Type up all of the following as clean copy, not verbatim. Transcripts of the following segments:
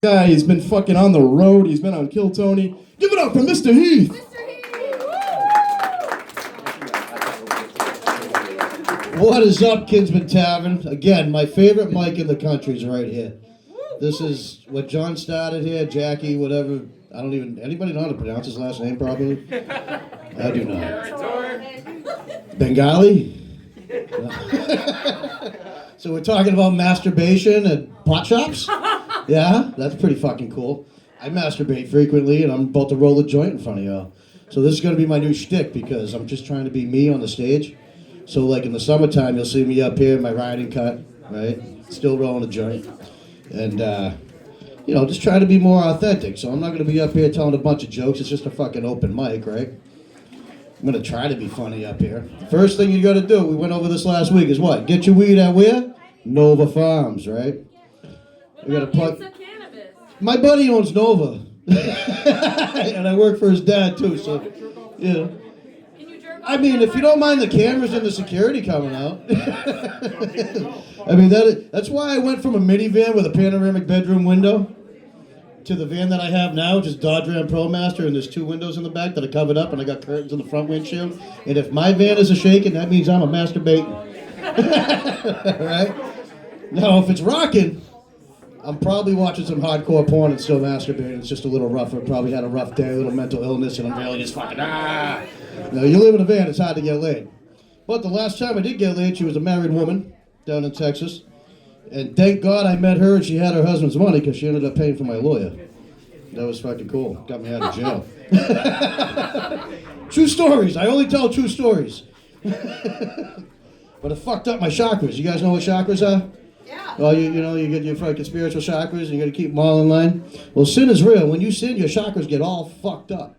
Guy, he's been fucking on the road. He's been on Kill Tony. Give it up for Mr. Heath. What is up, Kinsman Tavern? Again, my favorite mic in the country is right here. This is what John started here, Jackie, whatever. I don't even, anybody know how to pronounce his last name properly? I do not. Bengali? So we're talking about masturbation at pot shops? Yeah, that's pretty fucking cool. I masturbate frequently, and I'm about to roll a joint in front of y'all. So this is going to be my new shtick, because I'm just trying to be me on the stage. So like in the summertime, you'll see me up here in my riding cut, right? Still rolling a joint. And, you know, just try to be more authentic. So I'm not going to be up here telling a bunch of jokes. It's just a fucking open mic, right? I'm going to try to be funny up here. First thing you got to do, we went over this last week, is what? Get your weed at where? Nova Farms, right? We got to plug. My buddy owns Nova. And I work for his dad, too, so, yeah. I mean, if you don't mind the cameras and the security coming out. I mean, that's why I went from a minivan with a panoramic bedroom window to the van that I have now, which is Dodge Ram ProMaster, and there's 2 windows in the back that are covered up, and I got curtains in the front windshield. And if my van is a shaking, that means I'm a masturbating. Right? Now, if it's rocking, I'm probably watching some hardcore porn and still masturbating. It's just a little rougher. Probably had a rough day, a little mental illness, and I'm really just fucking, No, you live in a van, it's hard to get laid. But the last time I did get laid, she was a married woman down in Texas. And thank God I met her and she had her husband's money, because she ended up paying for my lawyer. That was fucking cool. Got me out of jail. True stories. I only tell true stories. But it fucked up my chakras. You guys know what chakras are? Yeah. Well, you know, you get your fucking spiritual chakras and you got to keep them all in line. Well, sin is real. When you sin, your chakras get all fucked up.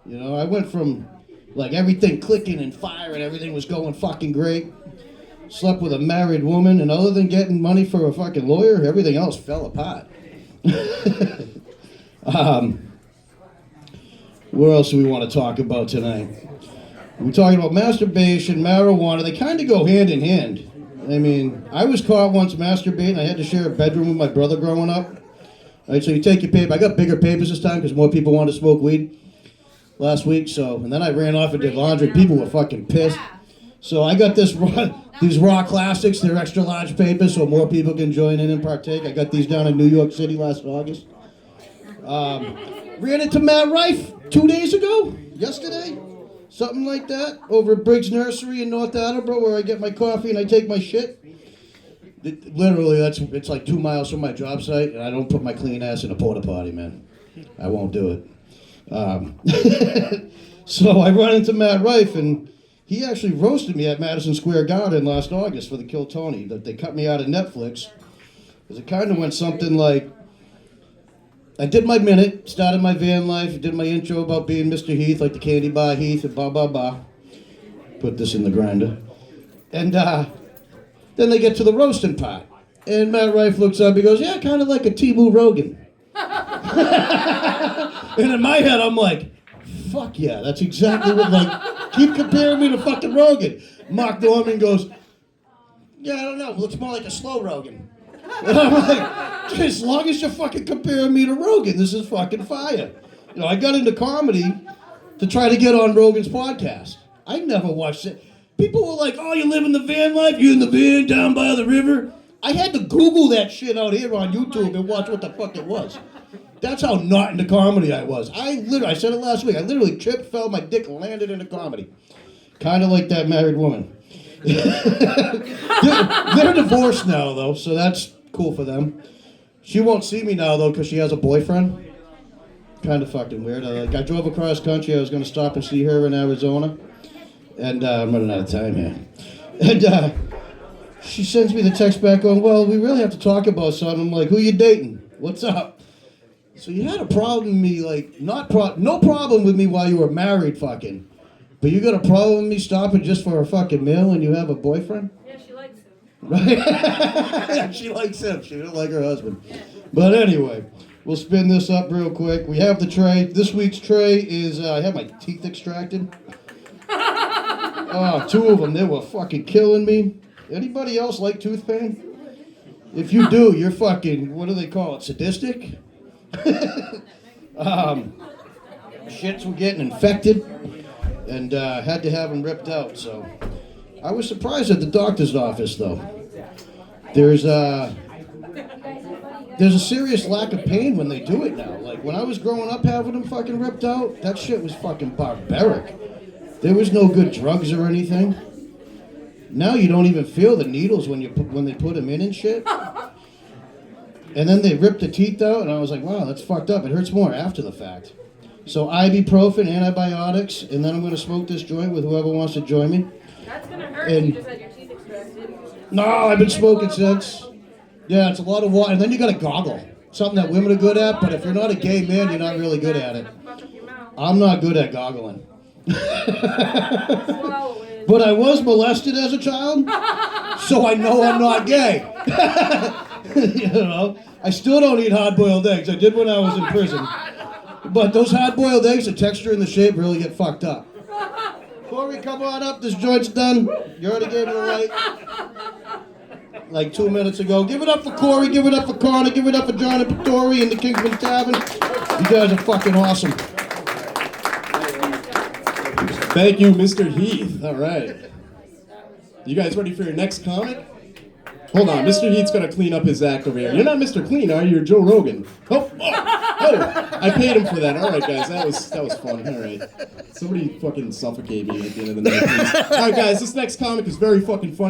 You know, I went from like everything clicking and firing, everything was going fucking great. Slept with a married woman, and other than getting money for a fucking lawyer, everything else fell apart. What else do we want to talk about tonight? We're talking about masturbation, marijuana. They kind of go hand in hand. I mean, I was caught once masturbating. I had to share a bedroom with my brother growing up. All right, so you take your paper. I got bigger papers this time because more people wanted to smoke weed last week. So, and then I ran off and did laundry. People were fucking pissed. So I got these raw classics. They're extra large papers, so more people can join in and partake. I got these down in New York City last August. Ran into Matt Rife 2 days ago, yesterday, something like that, over at Briggs Nursery in North Attleboro, where I get my coffee and I take my shit. Literally, it's like 2 miles from my job site, and I don't put my clean ass in a porta potty, man. I won't do it. So I run into Matt Rife, and he actually roasted me at Madison Square Garden last August for the Kill Tony, that they cut me out of Netflix. Because it kind of went something like, I did my minute, started my van life, did my intro about being Mr. Heath, like the candy bar Heath, and blah, blah, blah. Put this in the grinder. And then they get to the roasting part. And Matt Rife looks up, he goes, yeah, kind of like a T-Boo Rogan. And in my head, I'm like, fuck yeah, that's exactly what, like, keep comparing me to fucking Rogan. Mark Norman goes, yeah, I don't know, looks more like a slow Rogan. And I'm like, as long as you're fucking comparing me to Rogan, this is fucking fire. You know, I got into comedy to try to get on Rogan's podcast. I never watched it. People were like, oh, you live in the van life? You in the van down by the river? I had to Google that shit out here on YouTube and watch what the fuck it was. That's how not into comedy I was. I said it last week, I literally tripped, fell, my dick landed into comedy. Kind of like that married woman. They're divorced now, though, so that's cool for them. She won't see me now, though, because she has a boyfriend. Kind of fucking weird. I drove across country. I was going to stop and see her in Arizona. And I'm running out of time here. And she sends me the text back going, well, we really have to talk about something. I'm like, who you dating? What's up? So you had a problem with me, like, no problem with me while you were married fucking. But you got a problem with me stopping just for a fucking meal and you have a boyfriend? Yeah, she likes him. Right? Yeah, she likes him. She didn't like her husband. But anyway, we'll spin this up real quick. We have the tray. This week's tray is, I have my teeth extracted. Oh, 2 of them. They were fucking killing me. Anybody else like tooth pain? If you do, you're fucking, what do they call it, sadistic? Shits were getting infected and had to have them ripped out, so. I was surprised at the doctor's office, though. There's a serious lack of pain when they do it now. Like, when I was growing up having them fucking ripped out, that shit was fucking barbaric. There was no good drugs or anything. Now you don't even feel the needles when they put them in and shit. And then they ripped the teeth out, and I was like, wow, that's fucked up. It hurts more after the fact. So ibuprofen, antibiotics, and then I'm going to smoke this joint with whoever wants to join me. That's gonna hurt. And- You just had your teeth extracted. No, I've been smoking since. Yeah, it's a lot of water. And then you got to goggle. Something that women are good at, but if you're not a gay man, you're not really good at it. Fuck up your mouth. I'm not good at goggling. Swallow it. But I was molested as a child, so I know I'm not gay. You know, I still don't eat hard-boiled eggs. I did when I was in prison. But those hard-boiled eggs, the texture and the shape really get fucked up. Corey, come on up. This joint's done. You already gave me the light. Like 2 minutes ago. Give it up for Corey. Give it up for Connor. Give it up for John and Patori and the Kingsman Tavern. You guys are fucking awesome. Thank you, Mr. Heath. All right. You guys ready for your next comic? Hold on, Mr. Heath's gonna clean up his act over here. You're not Mr. Clean, are you? You're Joe Rogan. Oh, I paid him for that. All right, guys, that was fun. All right. Somebody fucking suffocate me at the end of the night, please. All right, guys, this next comic is very fucking funny.